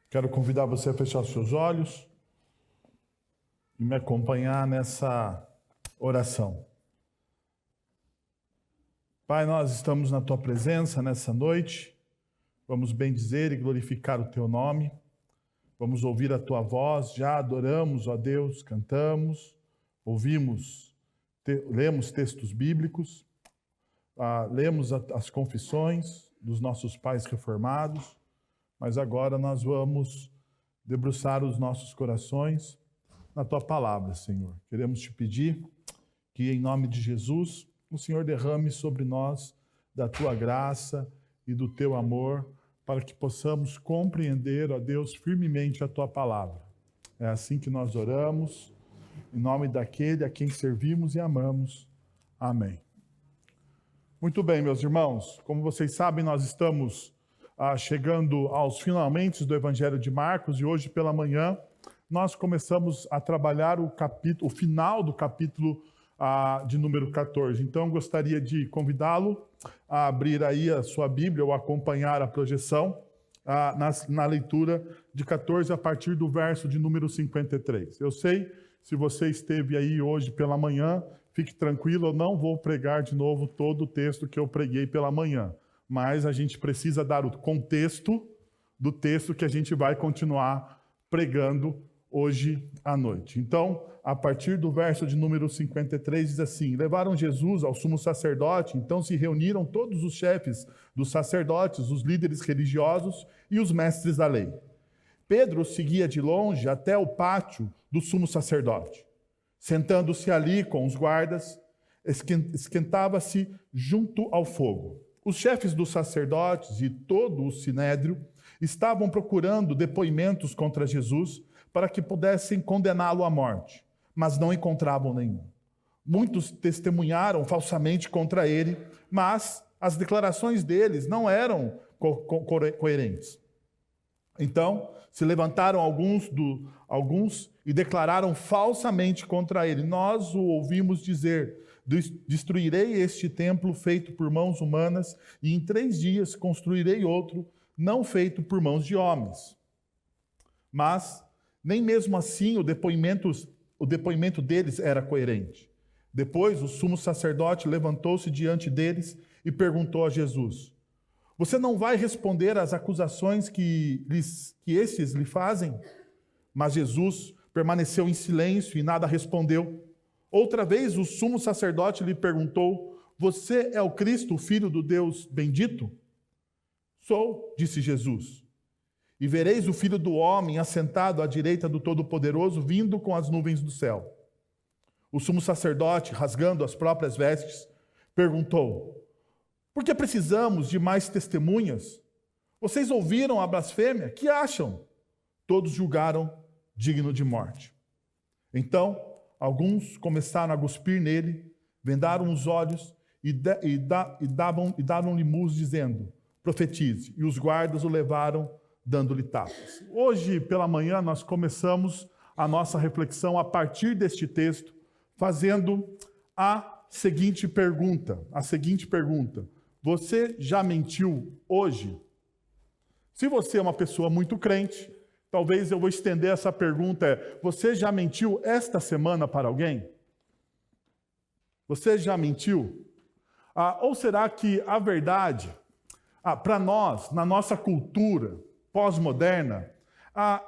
Quero convidar você a fechar os seus olhos e me acompanhar nessa oração. Pai, nós estamos na Tua presença nessa noite. Vamos bendizer e glorificar o Teu nome. Vamos ouvir a Tua voz. Já adoramos, ó Deus, cantamos, ouvimos, lemos textos bíblicos, lemos as confissões dos nossos pais reformados. Mas agora nós vamos debruçar os nossos corações na Tua palavra, Senhor. Queremos Te pedir que, em nome de Jesus, o Senhor derrame sobre nós da Tua graça e do Teu amor, para que possamos compreender, ó Deus, firmemente a Tua palavra. É assim que nós oramos, em nome daquele a quem servimos e amamos. Amém. Muito bem, meus irmãos. Como vocês sabem, nós estamos chegando aos finalmente do Evangelho de Marcos, e hoje pela manhã nós começamos a trabalhar o final do capítulo de número 14. Então, gostaria de convidá-lo a abrir aí a sua Bíblia ou acompanhar a projeção na leitura de 14 a partir do verso de número 53. Eu sei, se você esteve aí hoje pela manhã, fique tranquilo, eu não vou pregar de novo todo o texto que eu preguei pela manhã. Mas a gente precisa dar o contexto do texto que a gente vai continuar pregando hoje à noite. Então, a partir do verso de número 53, diz assim: levaram Jesus ao sumo sacerdote, então se reuniram todos os chefes dos sacerdotes, os líderes religiosos e os mestres da lei. Pedro seguia de longe até o pátio do sumo sacerdote. Sentando-se ali com os guardas, esquentava-se junto ao fogo. Os chefes dos sacerdotes e todo o sinédrio estavam procurando depoimentos contra Jesus para que pudessem condená-lo à morte, mas não encontravam nenhum. Muitos testemunharam falsamente contra ele, mas as declarações deles não eram coerentes. Então, se levantaram alguns e declararam falsamente contra ele: nós o ouvimos dizer: destruirei este templo feito por mãos humanas e em 3 dias construirei outro, não feito por mãos de homens. Mas nem mesmo assim o depoimento deles era coerente. Depois o sumo sacerdote levantou-se diante deles e perguntou a Jesus: você não vai responder às acusações que estes lhe fazem? Mas Jesus permaneceu em silêncio e nada respondeu. Outra vez o sumo sacerdote lhe perguntou: você é o Cristo, o Filho do Deus bendito? Sou, disse Jesus. E vereis o Filho do Homem assentado à direita do Todo-Poderoso, vindo com as nuvens do céu. O sumo sacerdote, rasgando as próprias vestes, perguntou: por que precisamos de mais testemunhas? Vocês ouviram a blasfêmia? Que acham? Todos julgaram digno de morte. Então, alguns começaram a cuspir nele, vendaram os olhos e davam-lhe murros, dizendo: profetize. E os guardas o levaram, dando-lhe tapas. Hoje, pela manhã, nós começamos a nossa reflexão a partir deste texto, fazendo a seguinte pergunta. Você já mentiu hoje? Se você é uma pessoa muito crente, talvez eu vou estender essa pergunta: você já mentiu esta semana para alguém? Você já mentiu? Ou será que a verdade, para nós, na nossa cultura pós-moderna,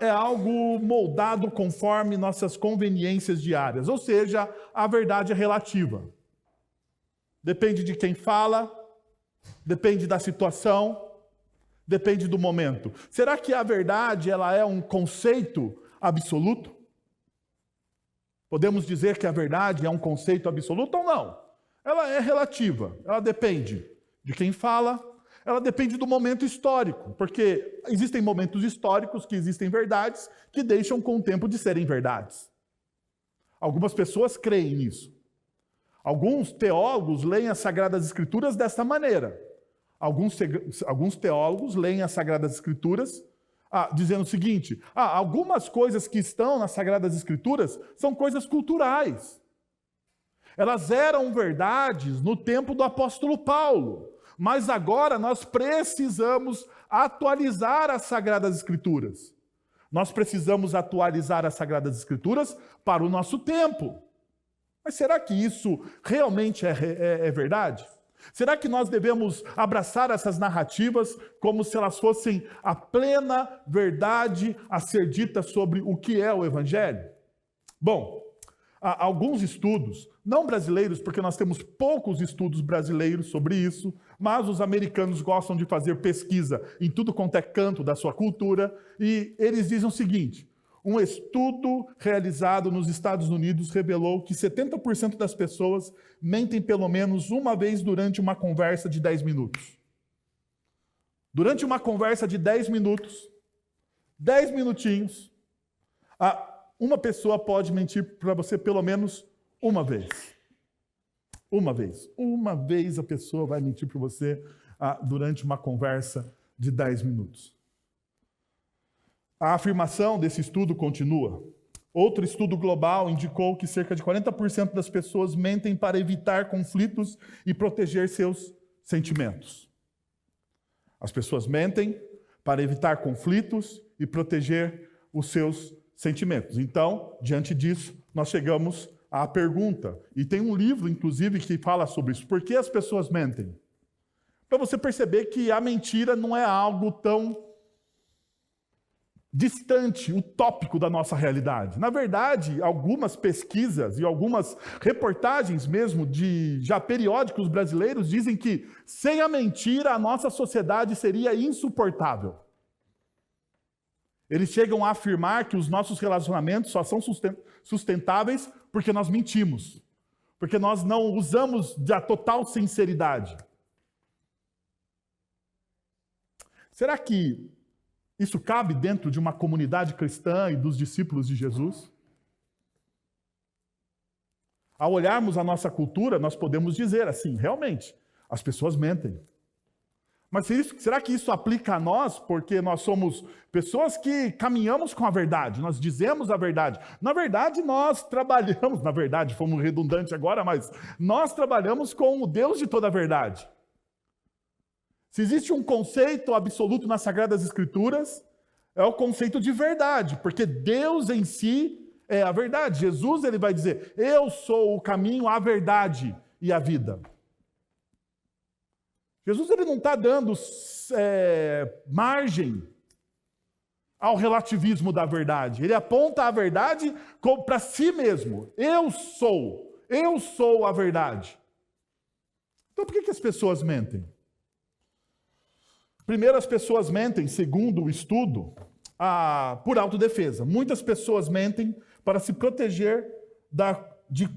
é algo moldado conforme nossas conveniências diárias? Ou seja, a verdade é relativa. Depende de quem fala, depende da situação, depende do momento. Será que a verdade ela é um conceito absoluto? Podemos dizer que a verdade é um conceito absoluto ou não? Ela é relativa, ela depende de quem fala, ela depende do momento histórico, porque existem momentos históricos que existem verdades que deixam com o tempo de serem verdades. Algumas pessoas creem nisso. Alguns teólogos leem as Sagradas Escrituras desta maneira. Alguns teólogos leem as Sagradas Escrituras dizendo o seguinte: algumas coisas que estão nas Sagradas Escrituras são coisas culturais. Elas eram verdades no tempo do apóstolo Paulo, mas agora nós precisamos atualizar as Sagradas Escrituras. Nós precisamos atualizar as Sagradas Escrituras para o nosso tempo. Mas será que isso realmente é verdade? Será que nós devemos abraçar essas narrativas como se elas fossem a plena verdade a ser dita sobre o que é o Evangelho? Bom, há alguns estudos, não brasileiros, porque nós temos poucos estudos brasileiros sobre isso, mas os americanos gostam de fazer pesquisa em tudo quanto é canto da sua cultura, e eles dizem o seguinte: um estudo realizado nos Estados Unidos revelou que 70% das pessoas mentem pelo menos uma vez durante uma conversa de 10 minutos. Durante uma conversa de 10 minutos, 10 minutinhos, uma pessoa pode mentir para você pelo menos uma vez. Uma vez. Uma vez a pessoa vai mentir para você durante uma conversa de 10 minutos. A afirmação desse estudo continua. Outro estudo global indicou que cerca de 40% das pessoas mentem para evitar conflitos e proteger seus sentimentos. As pessoas mentem para evitar conflitos e proteger os seus sentimentos. Então, diante disso, nós chegamos à pergunta. E tem um livro, inclusive, que fala sobre isso. Por que as pessoas mentem? Para você perceber que a mentira não é algo tão distante, utópico da nossa realidade. Na verdade, algumas pesquisas e algumas reportagens mesmo de já periódicos brasileiros dizem que sem a mentira a nossa sociedade seria insuportável. Eles chegam a afirmar que os nossos relacionamentos só são sustentáveis porque nós mentimos, porque nós não usamos da total sinceridade. Será que isso cabe dentro de uma comunidade cristã e dos discípulos de Jesus? Ao olharmos a nossa cultura, nós podemos dizer assim, realmente, as pessoas mentem. Mas será que isso aplica a nós? Porque nós somos pessoas que caminhamos com a verdade, nós dizemos a verdade. Na verdade, nós trabalhamos, na verdade, fomos redundantes agora, mas nós trabalhamos com o Deus de toda a verdade. Se existe um conceito absoluto nas Sagradas Escrituras, é o conceito de verdade, porque Deus em si é a verdade. Jesus ele vai dizer, eu sou o caminho, a verdade e a vida. Jesus ele não está dando margem ao relativismo da verdade. Ele aponta a verdade para si mesmo. Eu sou a verdade. Então por que as pessoas mentem? Primeiro, as pessoas mentem, segundo o estudo, por autodefesa. Muitas pessoas mentem para se proteger de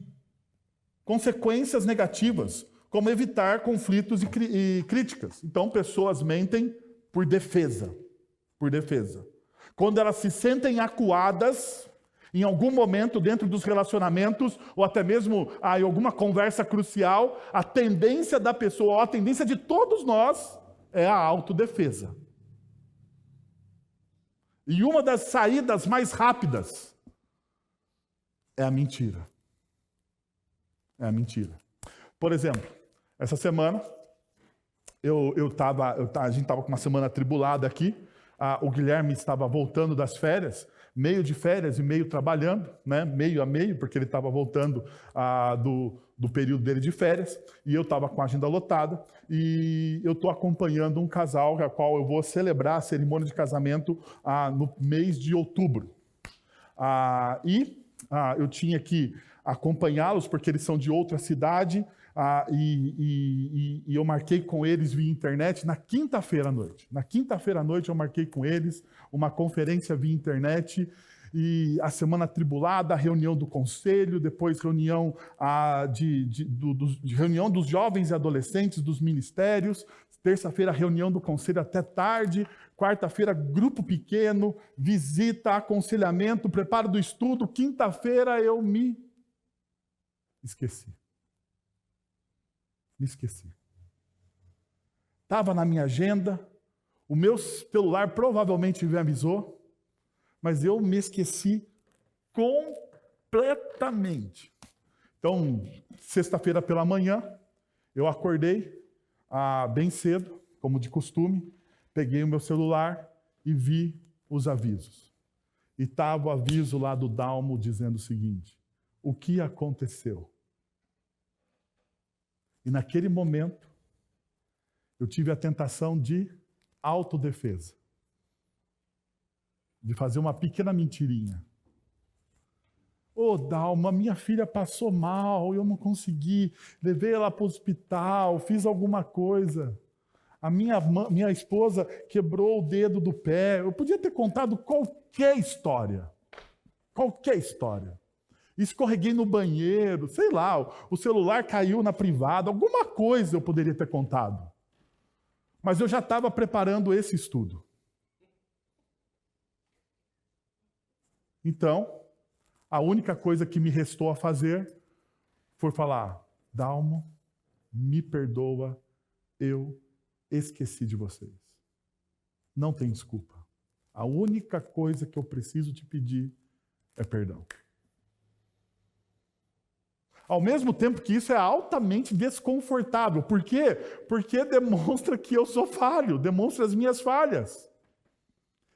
consequências negativas, como evitar conflitos e críticas. Então, pessoas mentem por defesa. Por defesa. Quando elas se sentem acuadas, em algum momento dentro dos relacionamentos, ou até mesmo em alguma conversa crucial, a tendência da pessoa, ou a tendência de todos nós, é a autodefesa. E uma das saídas mais rápidas é a mentira. É a mentira. Por exemplo, essa semana, a gente estava com uma semana atribulada aqui, o Guilherme estava voltando das férias, meio de férias e meio trabalhando, né? Meio a meio, porque ele estava voltando do período dele de férias, e eu estava com a agenda lotada, e eu estou acompanhando um casal, a qual eu vou celebrar a cerimônia de casamento no mês de outubro. Eu tinha que acompanhá-los, porque eles são de outra cidade, e eu marquei com eles via internet na quinta-feira à noite. Na quinta-feira à noite eu marquei com eles uma conferência via internet, e a semana atribulada, a reunião do conselho, depois reunião, reunião dos jovens e adolescentes, dos ministérios, terça-feira reunião do conselho até tarde, quarta-feira grupo pequeno, visita, aconselhamento, preparo do estudo, quinta-feira eu me esqueci. Me esqueci. Estava na minha agenda, o meu celular provavelmente me avisou, mas eu me esqueci completamente. Então, sexta-feira pela manhã, eu acordei bem cedo, como de costume, peguei o meu celular e vi os avisos. e estava o aviso lá do Dalmo dizendo o seguinte: o que aconteceu? E naquele momento, eu tive a tentação de autodefesa, de fazer uma pequena mentirinha. Ô, Dalma, minha filha passou mal, eu não consegui, levei ela para o hospital, fiz alguma coisa. A minha esposa quebrou o dedo do pé. Eu podia ter contado qualquer história. Qualquer história. Escorreguei no banheiro, sei lá, o celular caiu na privada, alguma coisa eu poderia ter contado. Mas eu já estava preparando esse estudo. Então, a única coisa que me restou a fazer foi falar: Dalmo, me perdoa, eu esqueci de vocês. Não tem desculpa. A única coisa que eu preciso te pedir é perdão. Ao mesmo tempo que isso é altamente desconfortável. Por quê? Porque demonstra que eu sou falho, demonstra as minhas falhas.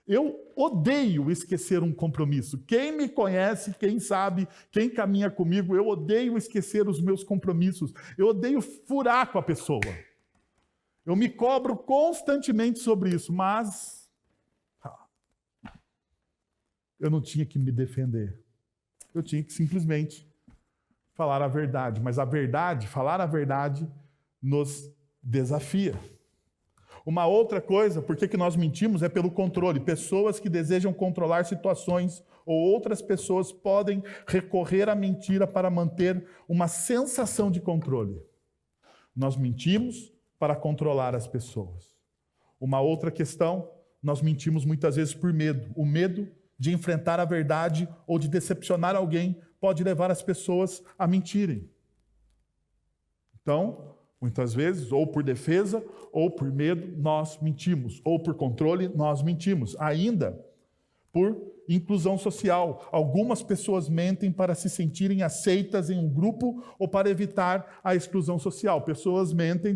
Eu odeio esquecer um compromisso. Quem me conhece, quem sabe, quem caminha comigo, eu odeio esquecer os meus compromissos. Eu odeio furar com a pessoa. Eu me cobro constantemente sobre isso, mas eu não tinha que me defender. Eu tinha que simplesmente falar a verdade. Mas a verdade, falar a verdade, nos desafia. Uma outra coisa, por que nós mentimos, é pelo controle. Pessoas que desejam controlar situações ou outras pessoas podem recorrer à mentira para manter uma sensação de controle. Nós mentimos para controlar as pessoas. Uma outra questão, nós mentimos muitas vezes por medo. O medo de enfrentar a verdade ou de decepcionar alguém pode levar as pessoas a mentirem. Então, muitas vezes, ou por defesa, ou por medo, nós mentimos. Ou por controle, nós mentimos. Ainda por inclusão social. Algumas pessoas mentem para se sentirem aceitas em um grupo ou para evitar a exclusão social. Pessoas mentem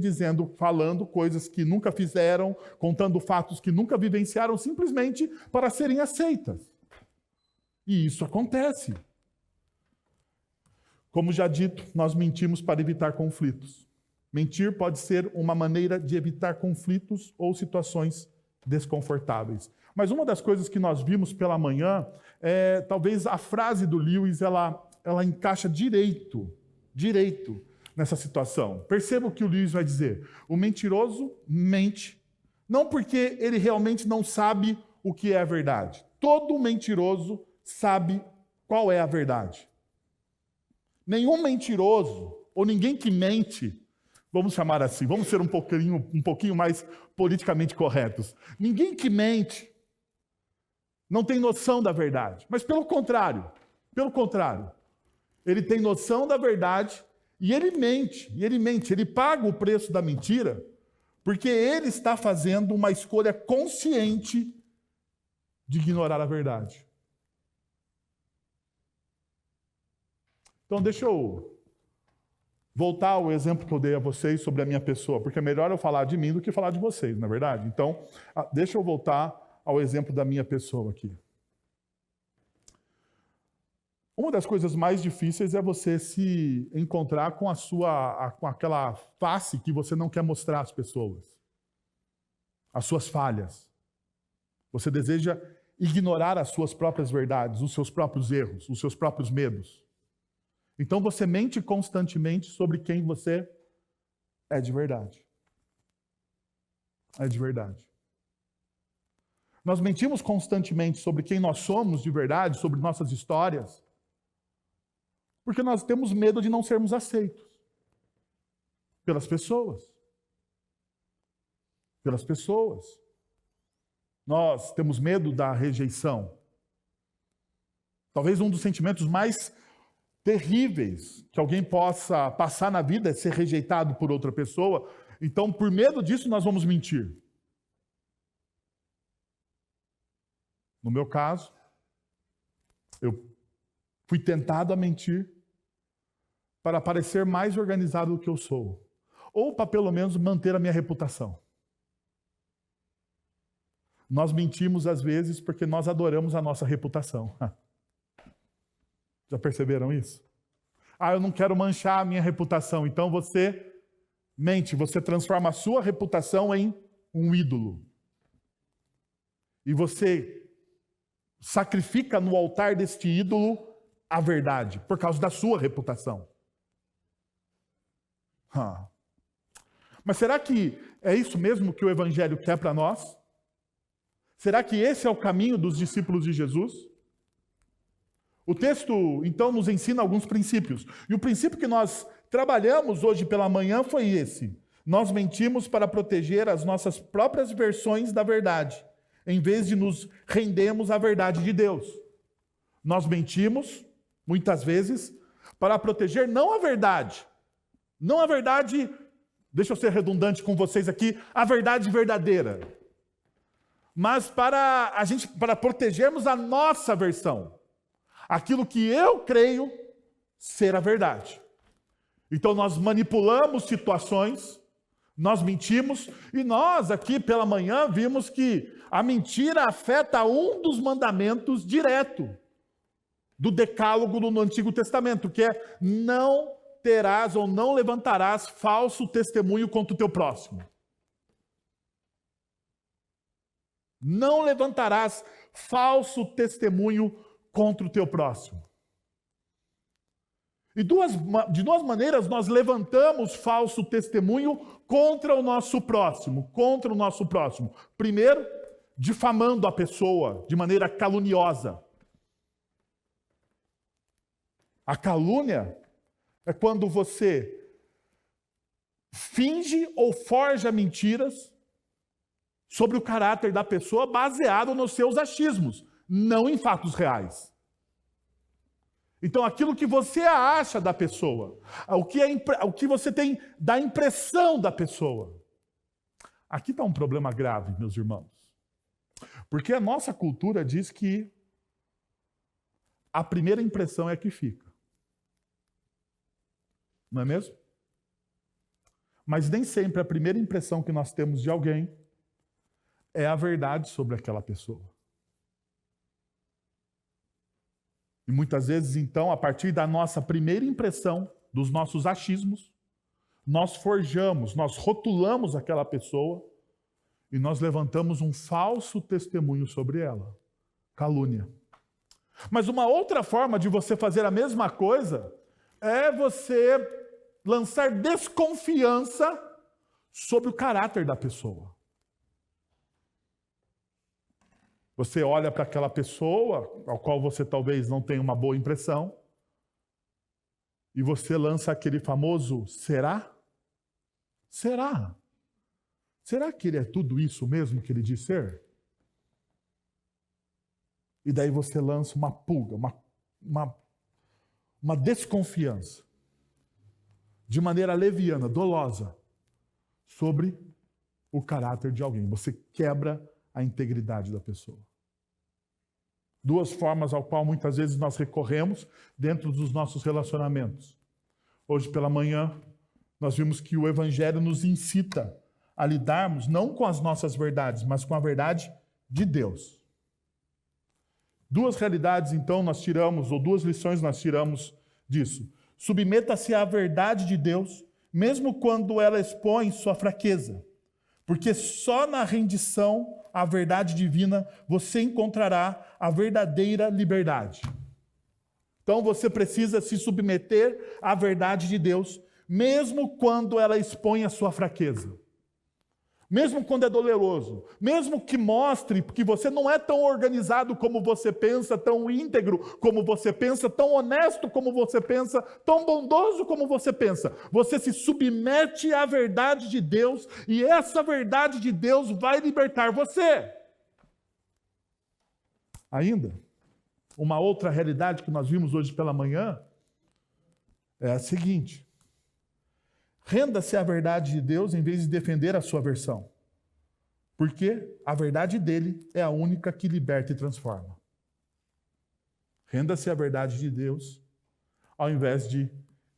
falando coisas que nunca fizeram, contando fatos que nunca vivenciaram, simplesmente para serem aceitas. E isso acontece. Como já dito, nós mentimos para evitar conflitos. Mentir pode ser uma maneira de evitar conflitos ou situações desconfortáveis. Mas uma das coisas que nós vimos pela manhã, talvez a frase do Lewis, ela encaixa direito nessa situação. Perceba o que o Lewis vai dizer. O mentiroso mente, não porque ele realmente não sabe o que é a verdade. Todo mentiroso sabe qual é a verdade. Nenhum mentiroso, ou ninguém que mente, vamos chamar assim, vamos ser um pouquinho mais politicamente corretos. Ninguém que mente não tem noção da verdade. Mas pelo contrário, ele tem noção da verdade e ele mente, ele paga o preço da mentira, porque ele está fazendo uma escolha consciente de ignorar a verdade. Então deixa eu voltar ao exemplo que eu dei a vocês sobre a minha pessoa, porque é melhor eu falar de mim do que falar de vocês, não é verdade? Então, deixa eu voltar ao exemplo da minha pessoa aqui. Uma das coisas mais difíceis é você se encontrar com com aquela face que você não quer mostrar às pessoas. As suas falhas. Você deseja ignorar as suas próprias verdades, os seus próprios erros, os seus próprios medos. Então você mente constantemente sobre quem você é de verdade. É de verdade. Nós mentimos constantemente sobre quem nós somos de verdade, sobre nossas histórias, porque nós temos medo de não sermos aceitos pelas pessoas. Pelas pessoas. Nós temos medo da rejeição. Talvez um dos sentimentos mais terríveis que alguém possa passar na vida é ser rejeitado por outra pessoa. Então, por medo disso, nós vamos mentir. No meu caso, eu fui tentado a mentir para parecer mais organizado do que eu sou. Ou para, pelo menos, manter a minha reputação. Nós mentimos às vezes porque nós adoramos a nossa reputação. Já perceberam isso? Eu não quero manchar a minha reputação. Então você mente, você transforma a sua reputação em um ídolo. E você sacrifica no altar deste ídolo a verdade, por causa da sua reputação. Mas será que é isso mesmo que o Evangelho quer para nós? Será que esse é o caminho dos discípulos de Jesus? O texto, então, nos ensina alguns princípios. E o princípio que nós trabalhamos hoje pela manhã foi esse. Nós mentimos para proteger as nossas próprias versões da verdade, em vez de nos rendermos à verdade de Deus. Nós mentimos, muitas vezes, para proteger não a verdade, deixa eu ser redundante com vocês aqui, a verdade verdadeira, mas para protegermos a nossa versão, aquilo que eu creio ser a verdade. Então nós manipulamos situações, nós mentimos, e nós aqui pela manhã vimos que a mentira afeta um dos mandamentos direto do decálogo no Antigo Testamento, que é: não terás ou não levantarás falso testemunho contra o teu próximo. Não levantarás falso testemunho contra o teu próximo. E de duas maneiras nós levantamos falso testemunho contra o nosso próximo. Primeiro, difamando a pessoa de maneira caluniosa. A calúnia é quando você finge ou forja mentiras sobre o caráter da pessoa baseado nos seus achismos, não em fatos reais. Então, aquilo que você acha da pessoa, o que você tem da impressão da pessoa. Aqui está um problema grave, meus irmãos. Porque a nossa cultura diz que a primeira impressão é a que fica. Não é mesmo? Mas nem sempre a primeira impressão que nós temos de alguém é a verdade sobre aquela pessoa. E muitas vezes, então, a partir da nossa primeira impressão, dos nossos achismos, nós forjamos, nós rotulamos aquela pessoa e nós levantamos um falso testemunho sobre ela. Calúnia. Mas uma outra forma de você fazer a mesma coisa é você lançar desconfiança sobre o caráter da pessoa. Você olha para aquela pessoa, ao qual você talvez não tenha uma boa impressão, e você lança aquele famoso será? Será? Será que ele é tudo isso mesmo que ele diz ser? E daí você lança uma pulga, uma desconfiança, de maneira leviana, dolosa, sobre o caráter de alguém. Você quebra a integridade da pessoa. Duas formas ao qual muitas vezes nós recorremos dentro dos nossos relacionamentos. Hoje pela manhã, nós vimos que o Evangelho nos incita a lidarmos não com as nossas verdades, mas com a verdade de Deus. Duas realidades, então, nós tiramos, ou duas lições nós tiramos disso. Submeta-se à verdade de Deus, mesmo quando ela expõe sua fraqueza. Porque só na rendição à verdade divina você encontrará a verdadeira liberdade. Então você precisa se submeter à verdade de Deus, mesmo quando ela expõe a sua fraqueza. Mesmo quando é doloroso, mesmo que mostre que você não é tão organizado como você pensa, tão íntegro como você pensa, tão honesto como você pensa, tão bondoso como você pensa. Você se submete à verdade de Deus e essa verdade de Deus vai libertar você. Ainda, uma outra realidade que nós vimos hoje pela manhã é a seguinte: renda-se à verdade de Deus em vez de defender a sua versão. Porque a verdade dele é a única que liberta e transforma. Renda-se à verdade de Deus ao invés de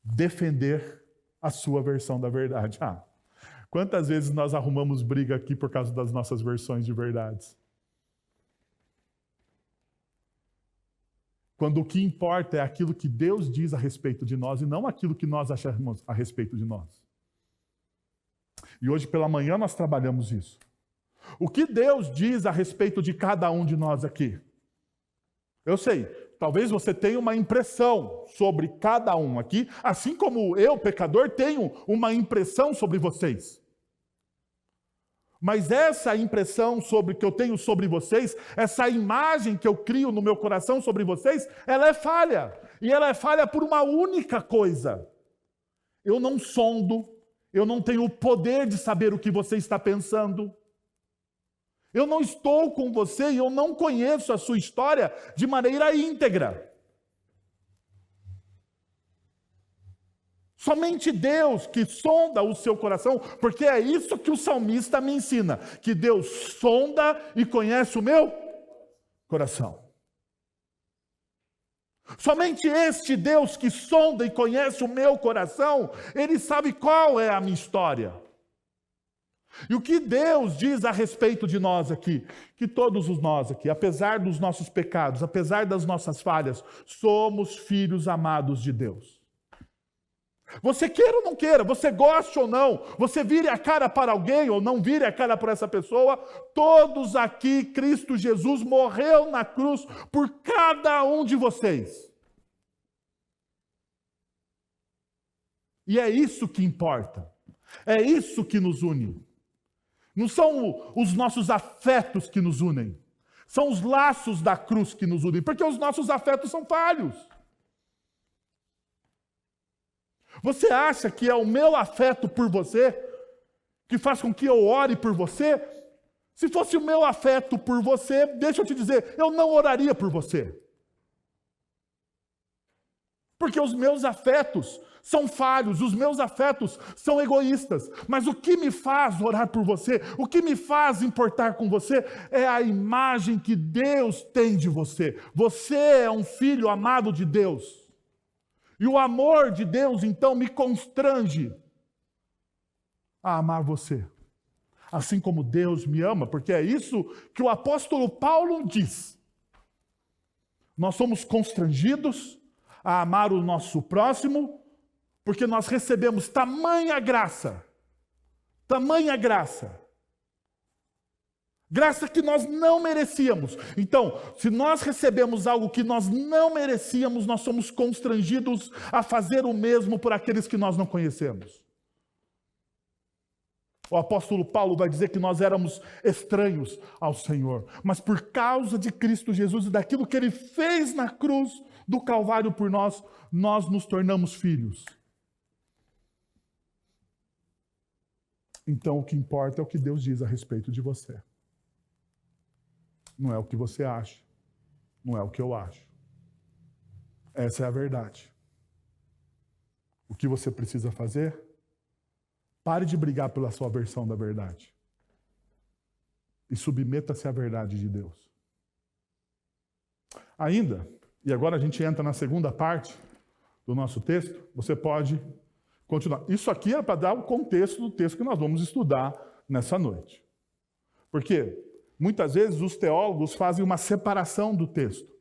defender a sua versão da verdade. Quantas vezes nós arrumamos briga aqui por causa das nossas versões de verdades? quando o que importa é aquilo que Deus diz a respeito de nós e não aquilo que nós achamos a respeito de nós. E hoje pela manhã nós trabalhamos isso. O que Deus diz a respeito de cada um de nós aqui? Eu sei, talvez você tenha uma impressão sobre cada um aqui, assim como eu, pecador, tenho uma impressão sobre vocês. Mas essa impressão que eu tenho sobre vocês, essa imagem que eu crio no meu coração sobre vocês, ela é falha. E ela é falha por uma única coisa. Eu não sondo, eu não tenho o poder de saber o que você está pensando. Eu não estou com você e eu não conheço a sua história de maneira íntegra. Somente Deus que sonda o seu coração, porque é isso que o salmista me ensina, que Deus sonda e conhece o meu coração. Somente este Deus que sonda e conhece o meu coração, Ele sabe qual é a minha história. E o que Deus diz a respeito de nós aqui? Que todos nós aqui, apesar dos nossos pecados, apesar das nossas falhas, somos filhos amados de Deus. Você queira ou não queira, você goste ou não, você vire a cara para alguém ou não vire a cara para essa pessoa, todos aqui, Cristo Jesus morreu na cruz por cada um de vocês. E é isso que importa, é isso que nos une. Não são os nossos afetos que nos unem, são os laços da cruz que nos unem, porque os nossos afetos são falhos. Você acha que é o meu afeto por você que faz com que eu ore por você? Se fosse o meu afeto por você, deixa eu te dizer, eu não oraria por você. Porque os meus afetos são falhos, os meus afetos são egoístas. Mas o que me faz orar por você, o que me faz importar com você, é a imagem que Deus tem de você. Você é um filho amado de Deus. E o amor de Deus, então, me constrange a amar você. Assim como Deus me ama, porque é isso que o apóstolo Paulo diz. Nós somos constrangidos a amar o nosso próximo, porque nós recebemos tamanha graça, graça que nós não merecíamos. Então, se nós recebemos algo que nós não merecíamos, nós somos constrangidos a fazer o mesmo por aqueles que nós não conhecemos. O apóstolo Paulo vai dizer que nós éramos estranhos ao Senhor, mas por causa de Cristo Jesus e daquilo que Ele fez na cruz do Calvário por nós, nós nos tornamos filhos. Então, o que importa é o que Deus diz a respeito de você. Não é o que você acha, não é o que eu acho. Essa é a verdade. O que você precisa fazer? Pare de brigar pela sua versão da verdade. E submeta-se à verdade de Deus. Ainda, e agora a gente entra na segunda parte do nosso texto, você pode continuar. Isso aqui é para dar o contexto do texto que nós vamos estudar nessa noite. Porque muitas vezes os teólogos fazem uma separação do texto.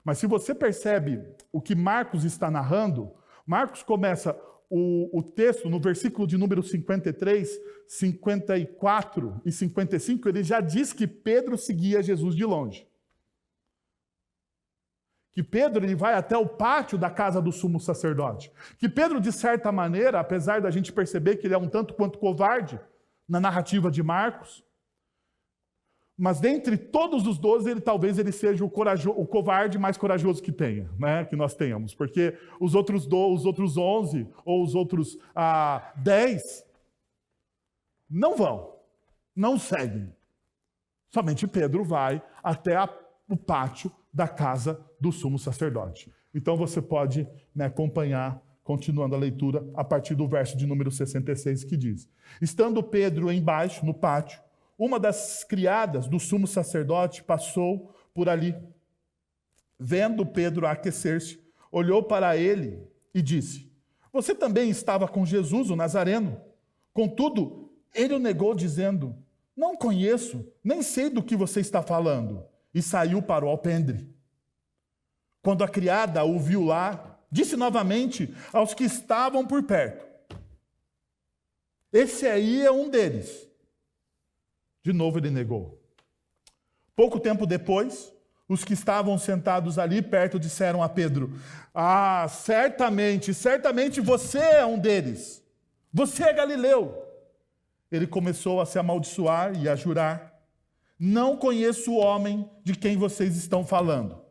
Mas se você percebe o que Marcos está narrando, Marcos começa o texto no versículo de número 53, 54 e 55, ele já diz que Pedro seguia Jesus de longe. Que Pedro ele vai até o pátio da casa do sumo sacerdote. Que Pedro, de certa maneira, apesar da gente perceber que ele é um tanto quanto covarde na narrativa de Marcos, mas dentre todos os 12, talvez ele seja o covarde mais corajoso que tenha, né? Que nós tenhamos. Porque os outros 11 ou os outros 10 não vão, não seguem. Somente Pedro vai até o pátio da casa do sumo sacerdote. Então você pode acompanhar, continuando a leitura, a partir do verso de número 66, que diz: Estando Pedro embaixo, no pátio, uma das criadas do sumo sacerdote passou por ali. Vendo Pedro aquecer-se, olhou para ele e disse: Você também estava com Jesus, o Nazareno? Contudo, ele o negou, dizendo: Não conheço, nem sei do que você está falando. E saiu para o alpendre. Quando a criada o viu lá, disse novamente aos que estavam por perto: esse aí é um deles. De novo ele negou. Pouco tempo depois, os que estavam sentados ali perto disseram a Pedro: ah, certamente você é um deles. Você é galileu. Ele começou a se amaldiçoar e a jurar: não conheço o homem de quem vocês estão falando.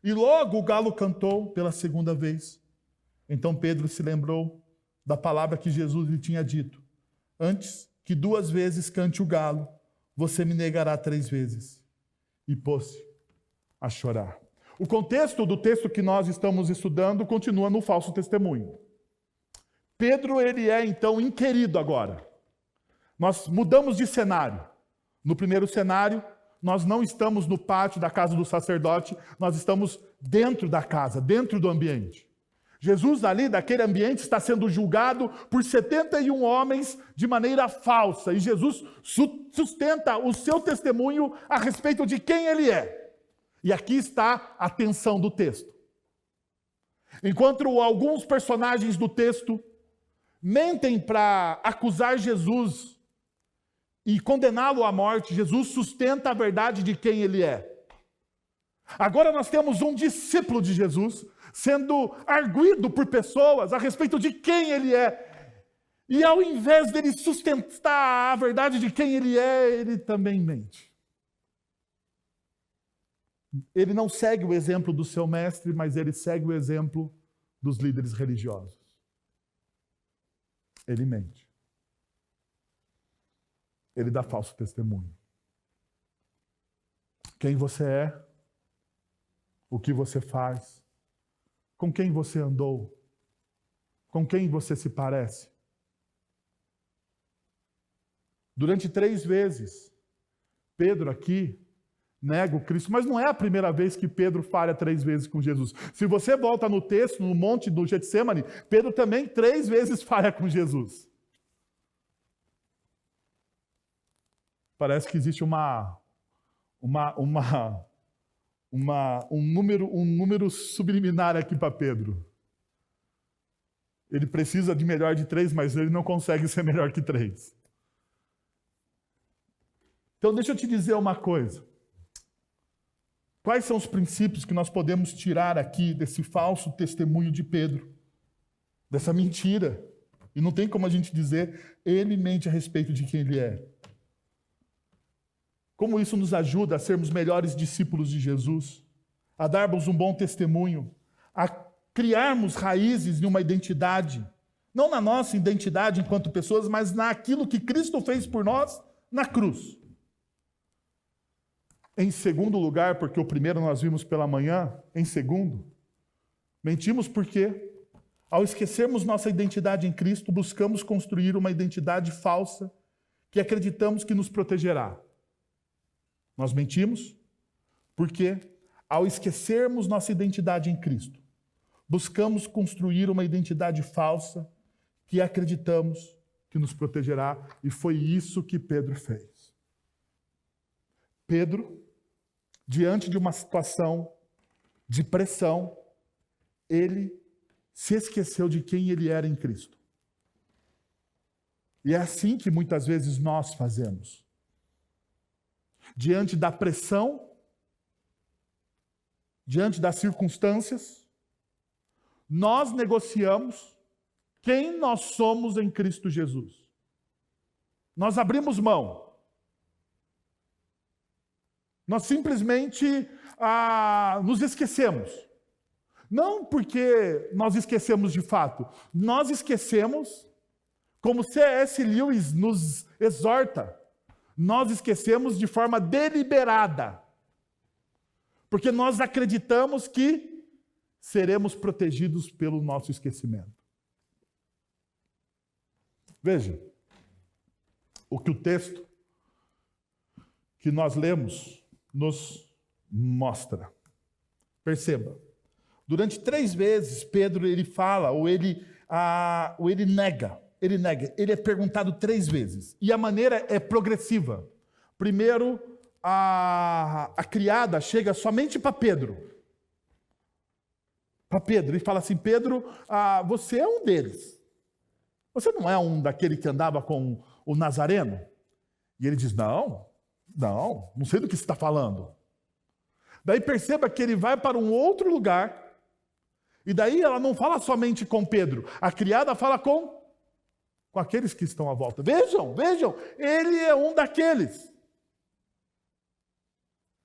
E logo o galo cantou pela segunda vez. Então Pedro se lembrou da palavra que Jesus lhe tinha dito: antes que 2 vezes cante o galo, você me negará 3 vezes. E pôs-se a chorar. O contexto do texto que nós estamos estudando continua no falso testemunho. Pedro, ele é então inquirido agora. Nós mudamos de cenário. No primeiro cenário, nós não estamos no pátio da casa do sacerdote, nós estamos dentro da casa, dentro do ambiente. Jesus ali, daquele ambiente, está sendo julgado por 71 homens de maneira falsa. E Jesus sustenta o seu testemunho a respeito de quem ele é. E aqui está a tensão do texto. Enquanto alguns personagens do texto mentem para acusar Jesus e condená-lo à morte, Jesus sustenta a verdade de quem ele é. Agora nós temos um discípulo de Jesus sendo arguido por pessoas a respeito de quem ele é. E ao invés dele sustentar a verdade de quem ele é, ele também mente. Ele não segue o exemplo do seu mestre, mas ele segue o exemplo dos líderes religiosos. Ele mente. Ele dá falso testemunho. Quem você é, o que você faz, com quem você andou, com quem você se parece. Durante 3 vezes, Pedro aqui nega o Cristo, mas não é a primeira vez que Pedro falha 3 vezes com Jesus. Se você volta no texto, no monte do Getsemane, Pedro também 3 vezes falha com Jesus. Parece que existe um número subliminar aqui para Pedro. Ele precisa de melhor de 3, mas ele não consegue ser melhor que 3. Então deixa eu te dizer uma coisa. Quais são os princípios que nós podemos tirar aqui desse falso testemunho de Pedro? Dessa mentira. E não tem como a gente dizer, ele mente a respeito de quem ele é. Como isso nos ajuda a sermos melhores discípulos de Jesus, a darmos um bom testemunho, a criarmos raízes em uma identidade, não na nossa identidade enquanto pessoas, mas naquilo que Cristo fez por nós na cruz. Em segundo lugar, porque o primeiro nós vimos pela manhã, em segundo, mentimos porque, ao esquecermos nossa identidade em Cristo, buscamos construir uma identidade falsa que acreditamos que nos protegerá. Nós mentimos porque, ao esquecermos nossa identidade em Cristo, buscamos construir uma identidade falsa que acreditamos que nos protegerá, e foi isso que Pedro fez. Pedro, diante de uma situação de pressão, ele se esqueceu de quem ele era em Cristo. E é assim que muitas vezes nós fazemos. Diante da pressão, diante das circunstâncias, nós negociamos quem nós somos em Cristo Jesus. Nós abrimos mão. Nós simplesmente nos esquecemos. Não porque nós esquecemos de fato, nós esquecemos, como C.S. Lewis nos exorta, nós esquecemos de forma deliberada. Porque nós acreditamos que seremos protegidos pelo nosso esquecimento. Veja, o que o texto que nós lemos nos mostra. Perceba, durante 3 vezes Pedro ele fala, ou ele nega. Ele é perguntado 3 vezes. E a maneira é progressiva. Primeiro, a criada chega somente para Pedro. para Pedro e fala assim: Pedro, você é um deles. Você não é um daquele que andava com o Nazareno? E ele diz: não sei do que você está falando. Daí perceba que ele vai para um outro lugar, e daí ela não fala somente com Pedro, a criada fala com aqueles que estão à volta. Vejam, ele é um daqueles.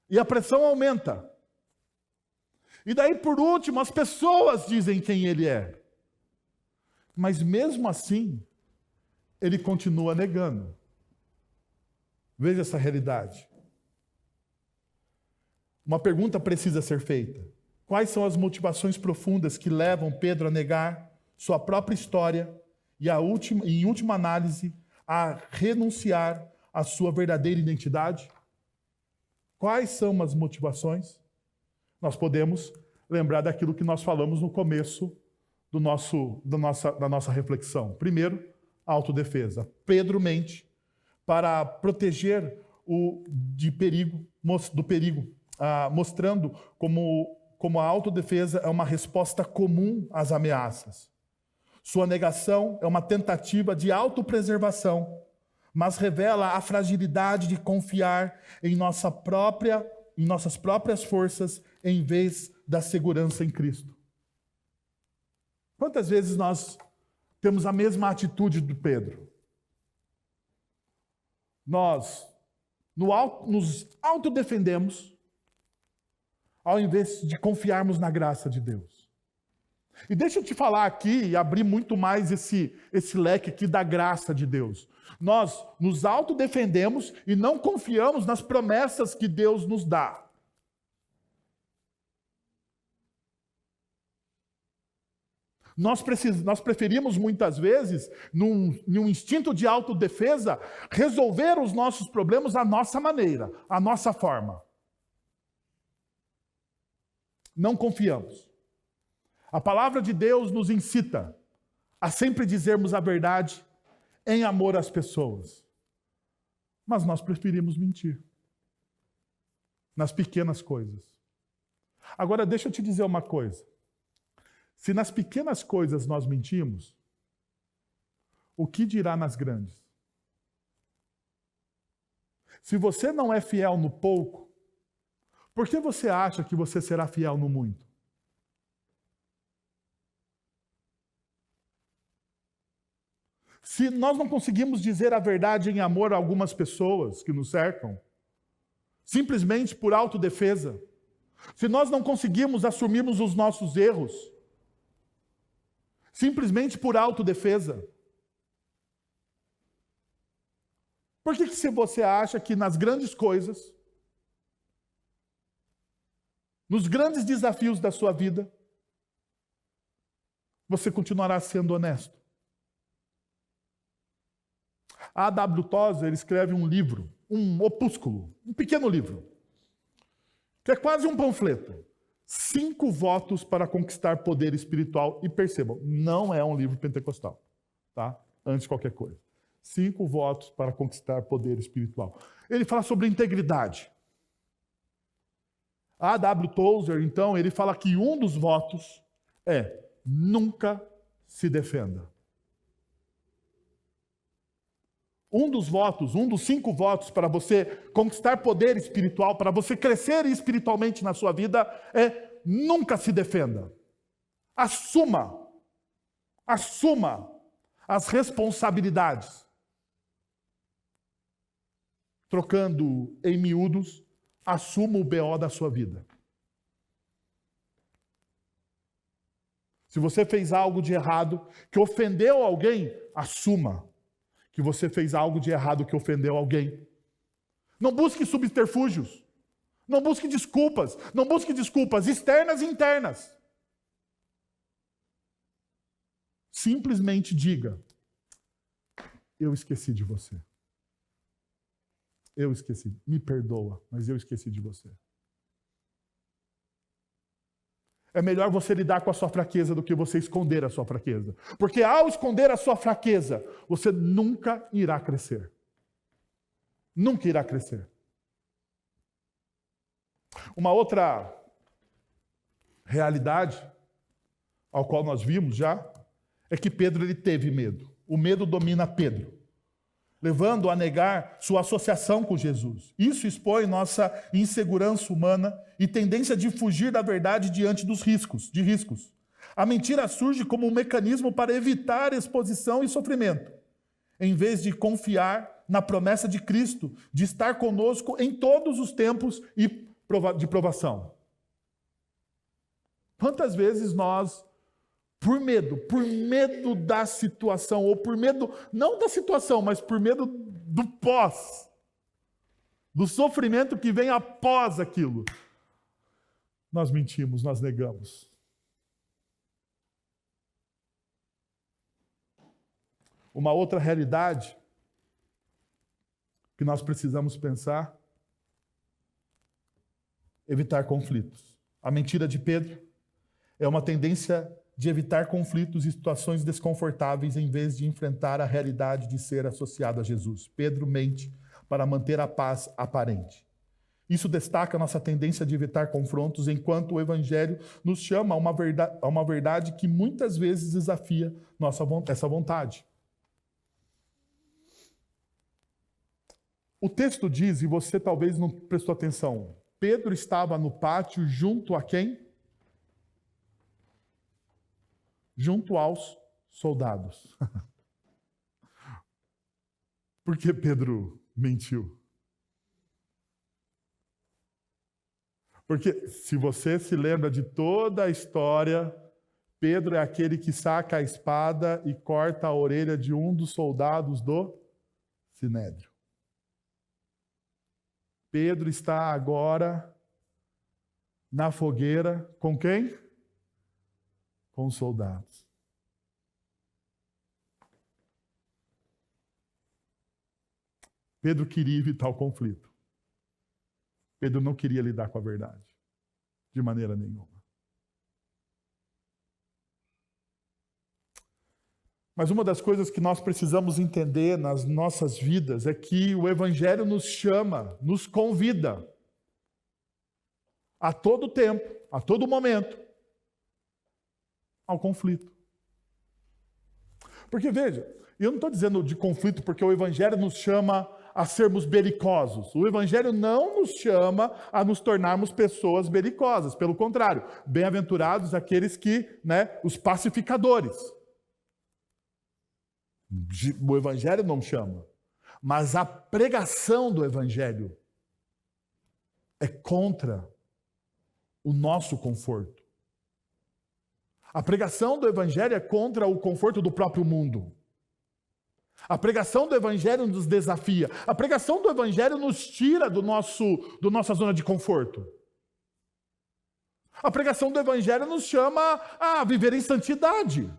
E a pressão aumenta. E daí, por último, as pessoas dizem quem ele é. Mas mesmo assim, ele continua negando. Veja essa realidade. Uma pergunta precisa ser feita. Quais são as motivações profundas que levam Pedro a negar sua própria história e, em última análise, a renunciar à sua verdadeira identidade? Quais são as motivações? Nós podemos lembrar daquilo que nós falamos no começo da nossa reflexão. Primeiro, a autodefesa. Pedro mente para proteger do perigo, mostrando como a autodefesa é uma resposta comum às ameaças. Sua negação é uma tentativa de autopreservação, mas revela a fragilidade de confiar em nossas próprias forças em vez da segurança em Cristo. Quantas vezes nós temos a mesma atitude do Pedro? Nós nos autodefendemos ao invés de confiarmos na graça de Deus. E deixa eu te falar aqui e abrir muito mais esse leque aqui da graça de Deus. Nós nos autodefendemos e não confiamos nas promessas que Deus nos dá. Nós preferimos muitas vezes, num instinto de autodefesa, resolver os nossos problemas à nossa maneira, à nossa forma. Não confiamos. A palavra de Deus nos incita a sempre dizermos a verdade em amor às pessoas. Mas nós preferimos mentir. Nas pequenas coisas. Agora, deixa eu te dizer uma coisa. Se nas pequenas coisas nós mentimos, o que dirá nas grandes? Se você não é fiel no pouco, por que você acha que você será fiel no muito? Se nós não conseguimos dizer a verdade em amor a algumas pessoas que nos cercam, simplesmente por autodefesa, se nós não conseguimos assumirmos os nossos erros, simplesmente por autodefesa, por que se você acha que nas grandes coisas, nos grandes desafios da sua vida, você continuará sendo honesto? A A.W. Tozer escreve um livro, um opúsculo, um pequeno livro, que é quase um panfleto. 5 votos para conquistar poder espiritual. E percebam, não é um livro pentecostal, tá? Antes de qualquer coisa. 5 votos para conquistar poder espiritual. Ele fala sobre integridade. A A.W. Tozer, então, ele fala que um dos votos é: nunca se defenda. Um dos 5 votos para você conquistar poder espiritual, para você crescer espiritualmente na sua vida, é: nunca se defenda. Assuma as responsabilidades. Trocando em miúdos, assuma o BO da sua vida. Se você fez algo de errado, que ofendeu alguém, assuma que você fez algo de errado que ofendeu alguém. Não busque subterfúgios. Não busque desculpas. Não busque desculpas externas e internas. Simplesmente diga: eu esqueci de você. Eu esqueci. Me perdoa, mas eu esqueci de você. É melhor você lidar com a sua fraqueza do que você esconder a sua fraqueza. Porque ao esconder a sua fraqueza, você nunca irá crescer. Nunca irá crescer. Uma outra realidade ao qual nós vimos já, é que Pedro ele teve medo. O medo domina Pedro, levando a negar sua associação com Jesus. Isso expõe nossa insegurança humana e tendência de fugir da verdade diante dos riscos. A mentira surge como um mecanismo para evitar exposição e sofrimento, em vez de confiar na promessa de Cristo de estar conosco em todos os tempos de provação. Quantas vezes nós, por medo da situação, ou por medo, não da situação, mas por medo do pós, do sofrimento que vem após aquilo, nós mentimos, nós negamos. Uma outra realidade que nós precisamos pensar, evitar conflitos. A mentira de Pedro é uma tendência de evitar conflitos e situações desconfortáveis em vez de enfrentar a realidade de ser associado a Jesus. Pedro mente para manter a paz aparente. Isso destaca a nossa tendência de evitar confrontos, enquanto o Evangelho nos chama a uma verdade que muitas vezes desafia essa vontade. O texto diz, e você talvez não prestou atenção, Pedro estava no pátio junto a quem? Junto aos soldados. Por que Pedro mentiu? Porque se você se lembra de toda a história, Pedro é aquele que saca a espada e corta a orelha de um dos soldados do Sinédrio. Pedro está agora na fogueira com quem? Com os soldados. Pedro queria evitar o conflito. Pedro não queria lidar com a verdade, de maneira nenhuma. Mas uma das coisas que nós precisamos entender nas nossas vidas é que o Evangelho nos chama, nos convida, a todo tempo, a todo momento, ao conflito. Porque veja, eu não estou dizendo de conflito porque o Evangelho nos chama a sermos belicosos. O Evangelho não nos chama a nos tornarmos pessoas belicosas. Pelo contrário, bem-aventurados aqueles que, os pacificadores. O Evangelho não chama. Mas a pregação do Evangelho é contra o nosso conforto. A pregação do Evangelho é contra o conforto do próprio mundo. A pregação do Evangelho nos desafia. A pregação do Evangelho nos tira do nossa zona de conforto. A pregação do Evangelho nos chama a viver em santidade.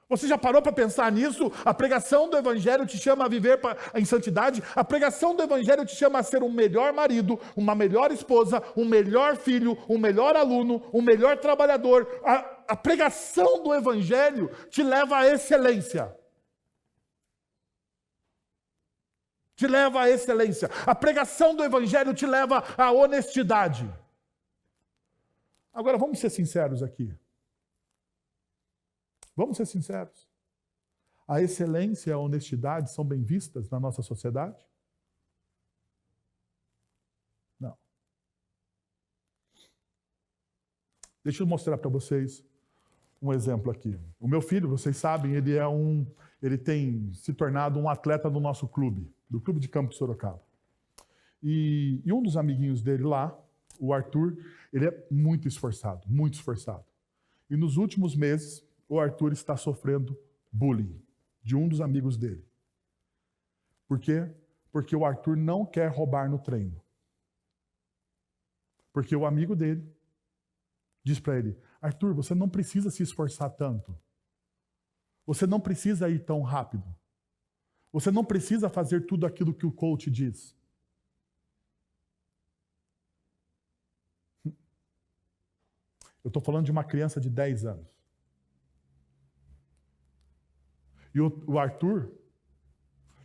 Você já parou para pensar nisso? A pregação do Evangelho te chama a viver em santidade. A pregação do Evangelho te chama a ser um melhor marido, uma melhor esposa, um melhor filho, um melhor aluno, um melhor trabalhador. A pregação do Evangelho te leva à excelência. Te leva à excelência. A pregação do Evangelho te leva à honestidade. Agora, vamos ser sinceros aqui. Vamos ser sinceros. A excelência e a honestidade são bem vistas na nossa sociedade? Não. Deixa eu mostrar para vocês um exemplo aqui. O meu filho, vocês sabem, ele tem se tornado um atleta do nosso clube, do Clube de Campo de Sorocaba. E um dos amiguinhos dele lá, o Arthur, ele é muito esforçado, muito esforçado. E nos últimos meses, o Arthur está sofrendo bullying de um dos amigos dele. Por quê? Porque o Arthur não quer roubar no treino. Porque o amigo dele diz para ele: Arthur, você não precisa se esforçar tanto. Você não precisa ir tão rápido. Você não precisa fazer tudo aquilo que o coach diz. Eu estou falando de uma criança de 10 anos. E o Arthur,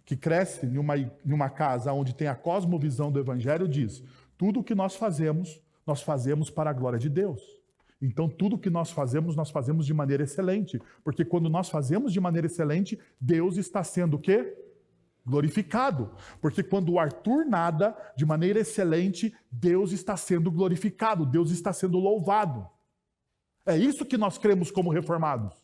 que cresce em uma casa onde tem a cosmovisão do Evangelho, diz: tudo o que nós fazemos para a glória de Deus. Então, tudo que nós fazemos de maneira excelente. Porque quando nós fazemos de maneira excelente, Deus está sendo o quê? Glorificado. Porque quando o Arthur nada de maneira excelente, Deus está sendo glorificado, Deus está sendo louvado. É isso que nós cremos como reformados.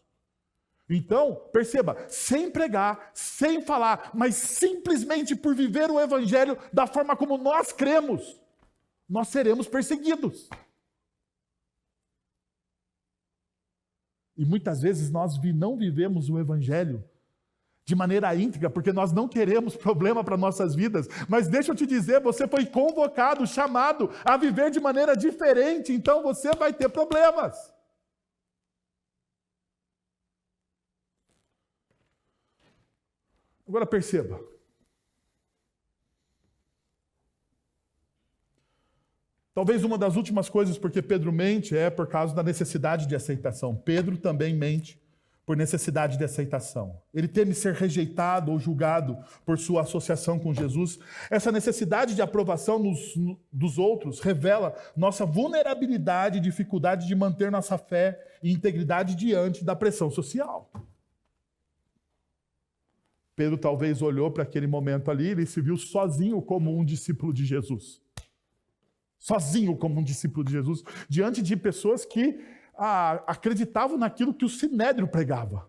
Então, perceba, sem pregar, sem falar, mas simplesmente por viver o Evangelho da forma como nós cremos, nós seremos perseguidos. E muitas vezes nós não vivemos o Evangelho de maneira íntegra, porque nós não queremos problema para nossas vidas. Mas deixa eu te dizer, você foi convocado, chamado a viver de maneira diferente, então você vai ter problemas. Agora perceba. Talvez uma das últimas coisas porque Pedro mente é por causa da necessidade de aceitação. Pedro também mente por necessidade de aceitação. Ele teme ser rejeitado ou julgado por sua associação com Jesus. Essa necessidade de aprovação dos outros revela nossa vulnerabilidade e dificuldade de manter nossa fé e integridade diante da pressão social. Pedro talvez olhou para aquele momento ali, ele se viu sozinho como um discípulo de Jesus. Sozinho como um discípulo de Jesus, diante de pessoas que acreditavam naquilo que o Sinédrio pregava.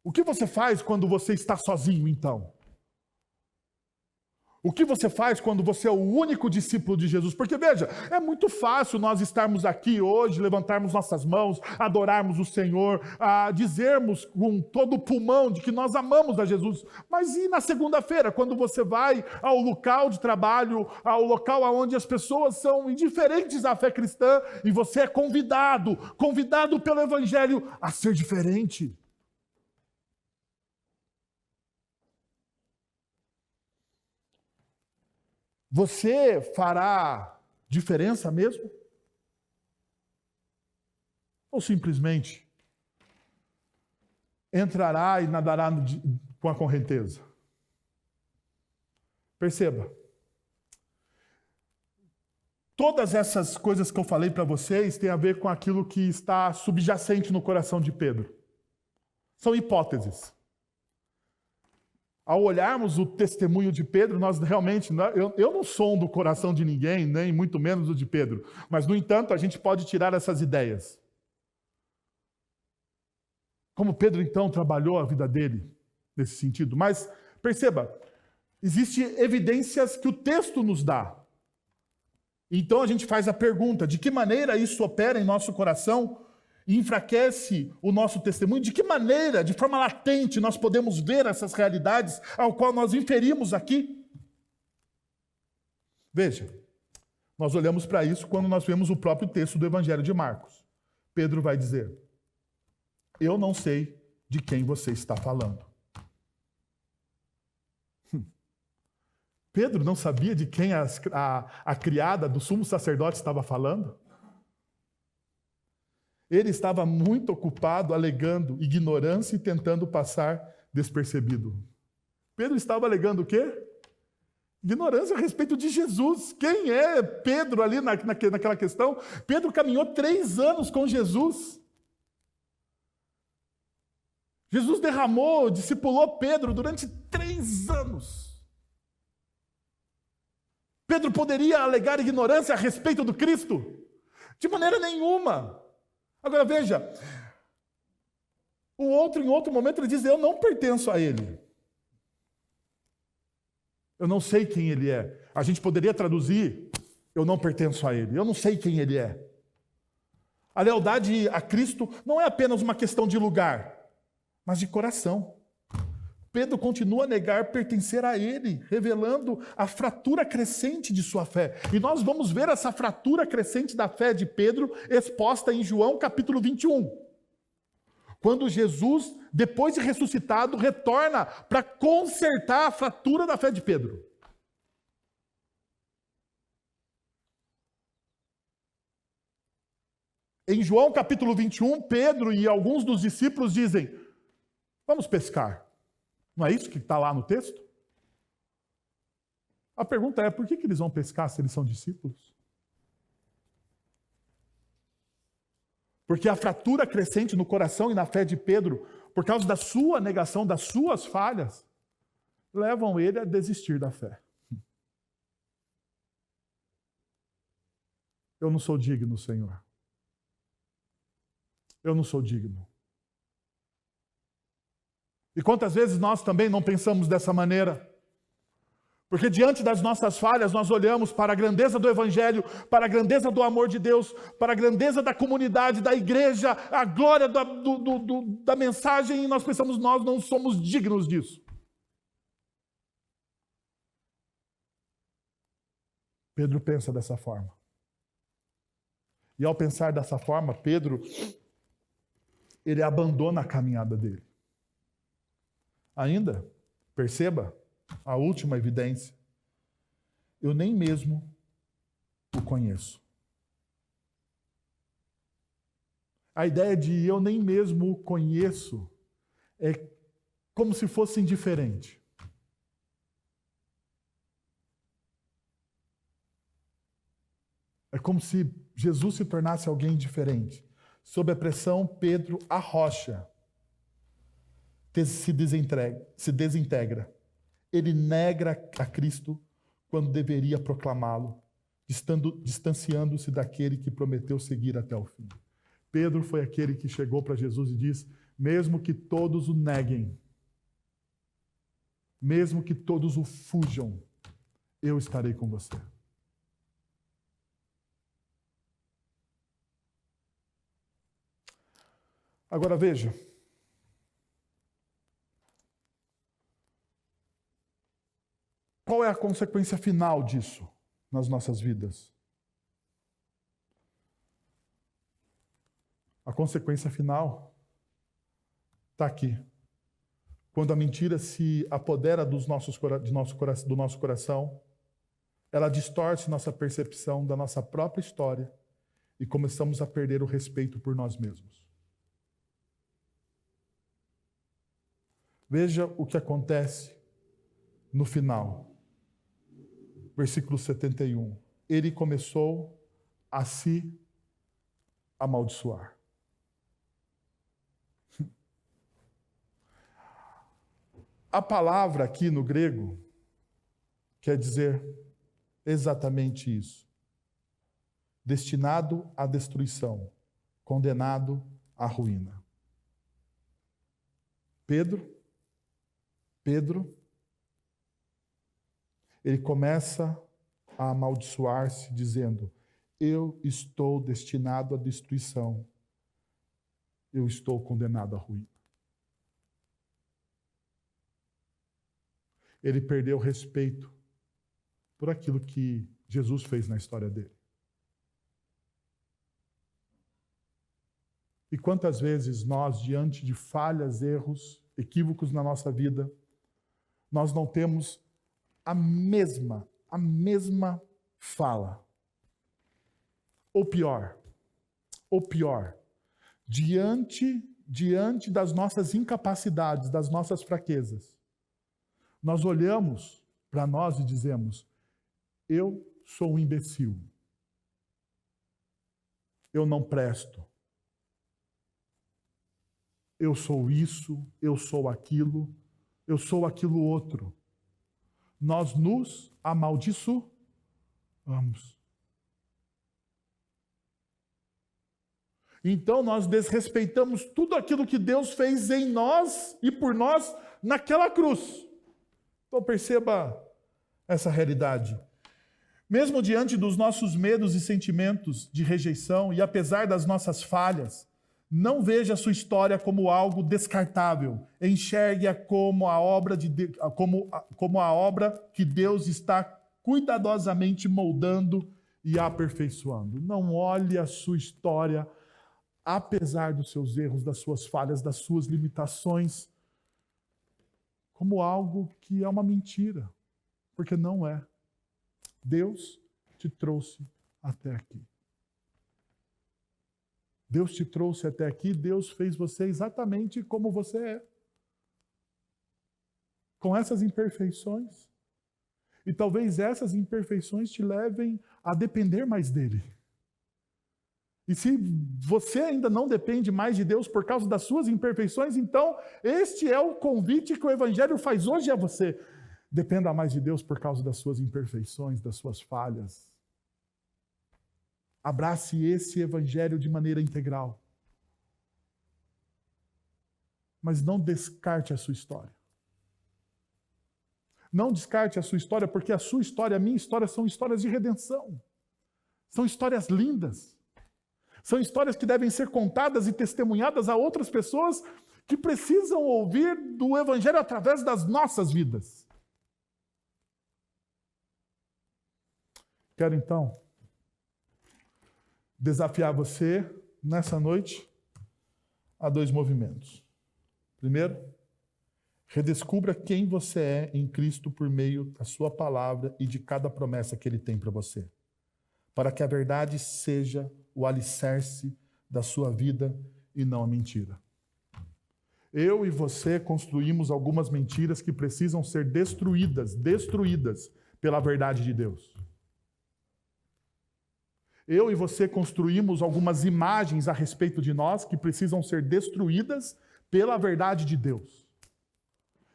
O que você faz quando você está sozinho, então? O que você faz quando você é o único discípulo de Jesus? Porque, veja, é muito fácil nós estarmos aqui hoje, levantarmos nossas mãos, adorarmos o Senhor, dizermos com todo o pulmão de que nós amamos a Jesus. Mas e na segunda-feira, quando você vai ao local de trabalho, ao local onde as pessoas são indiferentes à fé cristã, e você é convidado pelo Evangelho a ser diferente? Você fará diferença mesmo? Ou simplesmente entrará e nadará com a correnteza? Perceba. Todas essas coisas que eu falei para vocês têm a ver com aquilo que está subjacente no coração de Pedro. São hipóteses. Ao olharmos o testemunho de Pedro, nós realmente, eu não sondo o coração de ninguém, nem muito menos o de Pedro, mas, no entanto, a gente pode tirar essas ideias. Como Pedro, então, trabalhou a vida dele nesse sentido. Mas, perceba, existem evidências que o texto nos dá. Então, a gente faz a pergunta, de que maneira isso opera em nosso coração e enfraquece o nosso testemunho? De que maneira, de forma latente, nós podemos ver essas realidades ao qual nós inferimos aqui? Veja, nós olhamos para isso quando nós vemos o próprio texto do Evangelho de Marcos. Pedro vai dizer: eu não sei de quem você está falando. Pedro não sabia de quem a criada do sumo sacerdote estava falando? Ele estava muito ocupado alegando ignorância e tentando passar despercebido. Pedro estava alegando o quê? Ignorância a respeito de Jesus. Quem é Pedro ali naquela questão? Pedro caminhou 3 anos com Jesus. Jesus discipulou Pedro durante 3 anos. Pedro poderia alegar ignorância a respeito do Cristo? De maneira nenhuma. Agora veja, o outro, em outro momento, ele diz: eu não pertenço a ele. Eu não sei quem ele é. A gente poderia traduzir: eu não pertenço a ele. Eu não sei quem ele é. A lealdade a Cristo não é apenas uma questão de lugar, mas de coração. Pedro continua a negar pertencer a ele, revelando a fratura crescente de sua fé. E nós vamos ver essa fratura crescente da fé de Pedro exposta em João capítulo 21. Quando Jesus, depois de ressuscitado, retorna para consertar a fratura da fé de Pedro. Em João capítulo 21, Pedro e alguns dos discípulos dizem: vamos pescar. Não é isso que está lá no texto? A pergunta é: por que eles vão pescar se eles são discípulos? Porque a fratura crescente no coração e na fé de Pedro, por causa da sua negação, das suas falhas, levam ele a desistir da fé. Eu não sou digno, Senhor. Eu não sou digno. E quantas vezes nós também não pensamos dessa maneira? Porque diante das nossas falhas, nós olhamos para a grandeza do Evangelho, para a grandeza do amor de Deus, para a grandeza da comunidade, da igreja, a glória da mensagem, e nós pensamos, nós não somos dignos disso. Pedro pensa dessa forma. E ao pensar dessa forma, Pedro, ele abandona a caminhada dele. Ainda, perceba a última evidência. Eu nem mesmo o conheço. A ideia de eu nem mesmo o conheço é como se fosse indiferente. É como se Jesus se tornasse alguém diferente. Sob a pressão, Pedro arrocha, se desintegra. Ele nega a Cristo quando deveria proclamá-lo, distanciando-se daquele que prometeu seguir até o fim. Pedro foi aquele que chegou para Jesus e disse, mesmo que todos o neguem, mesmo que todos o fujam, eu estarei com você. Agora veja, qual é a consequência final disso nas nossas vidas? A consequência final está aqui. Quando a mentira se apodera do nosso coração, ela distorce nossa percepção da nossa própria história e começamos a perder o respeito por nós mesmos. Veja o que acontece no final. Versículo 71. Ele começou a se amaldiçoar. A palavra aqui no grego quer dizer exatamente isso. Destinado à destruição, condenado à ruína. Pedro, ele começa a amaldiçoar-se, dizendo, eu estou destinado à destruição, eu estou condenado à ruína. Ele perdeu respeito por aquilo que Jesus fez na história dele. E quantas vezes nós, diante de falhas, erros, equívocos na nossa vida, nós não temos a mesma fala. Ou pior, diante das nossas incapacidades, das nossas fraquezas, nós olhamos para nós e dizemos, eu sou um imbecil. Eu não presto. Eu sou isso, eu sou aquilo outro. Nós nos amaldiçoamos. Então nós desrespeitamos tudo aquilo que Deus fez em nós e por nós naquela cruz. Então perceba essa realidade. Mesmo diante dos nossos medos e sentimentos de rejeição e apesar das nossas falhas, não veja a sua história como algo descartável. Enxergue-a como a obra que Deus está cuidadosamente moldando e aperfeiçoando. Não olhe a sua história, apesar dos seus erros, das suas falhas, das suas limitações, como algo que é uma mentira, porque não é. Deus te trouxe até aqui. Deus te trouxe até aqui, Deus fez você exatamente como você é. Com essas imperfeições. E talvez essas imperfeições te levem a depender mais dele. E se você ainda não depende mais de Deus por causa das suas imperfeições, então este é o convite que o Evangelho faz hoje a você. Dependa mais de Deus por causa das suas imperfeições, das suas falhas. Abrace esse Evangelho de maneira integral. Mas não descarte a sua história. Não descarte a sua história, porque a sua história, a minha história, são histórias de redenção. São histórias lindas. São histórias que devem ser contadas e testemunhadas a outras pessoas que precisam ouvir do Evangelho através das nossas vidas. Quero então desafiar você nessa noite a 2 movimentos. Primeiro, redescubra quem você é em Cristo por meio da sua palavra e de cada promessa que Ele tem para você, para que a verdade seja o alicerce da sua vida e não a mentira. Eu e você construímos algumas mentiras que precisam ser destruídas pela verdade de Deus. Eu e você construímos algumas imagens a respeito de nós que precisam ser destruídas pela verdade de Deus.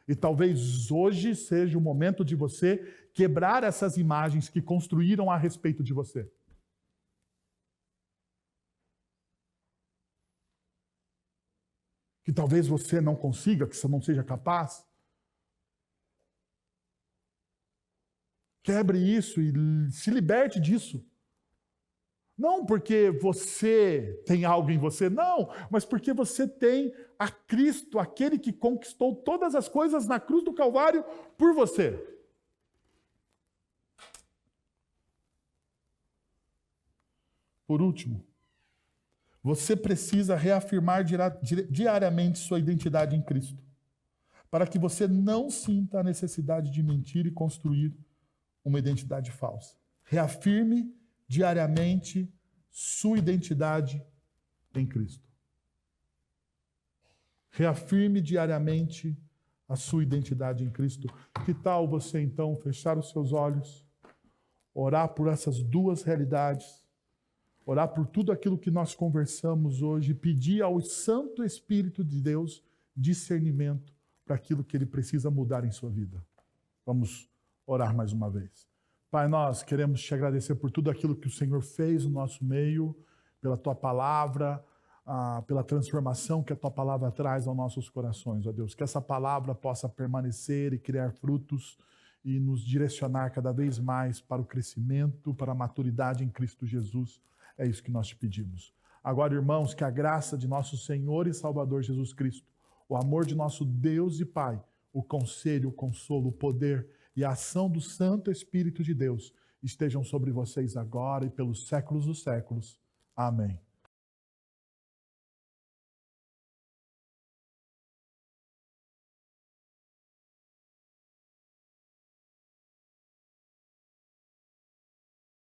E talvez hoje seja o momento de você quebrar essas imagens que construíram a respeito de você. Que talvez você não consiga, que você não seja capaz. Quebre isso e se liberte disso. Não porque você tem algo em você, não, mas porque você tem a Cristo, aquele que conquistou todas as coisas na cruz do Calvário por você. Por último, você precisa reafirmar diariamente sua identidade em Cristo, para que você não sinta a necessidade de mentir e construir uma identidade falsa. Reafirme diariamente sua identidade em Cristo. Reafirme diariamente a sua identidade em Cristo. Que tal você então fechar os seus olhos, orar por essas 2 realidades, orar por tudo aquilo que nós conversamos hoje, pedir ao Santo Espírito de Deus discernimento para aquilo que Ele precisa mudar em sua vida. Vamos orar mais uma vez. Pai, nós queremos te agradecer por tudo aquilo que o Senhor fez no nosso meio, pela Tua palavra, pela transformação que a Tua palavra traz aos nossos corações, ó Deus. Que essa palavra possa permanecer e criar frutos e nos direcionar cada vez mais para o crescimento, para a maturidade em Cristo Jesus. É isso que nós te pedimos. Agora, irmãos, que a graça de nosso Senhor e Salvador Jesus Cristo, o amor de nosso Deus e Pai, o conselho, o consolo, o poder e a ação do Santo Espírito de Deus estejam sobre vocês agora e pelos séculos dos séculos. Amém.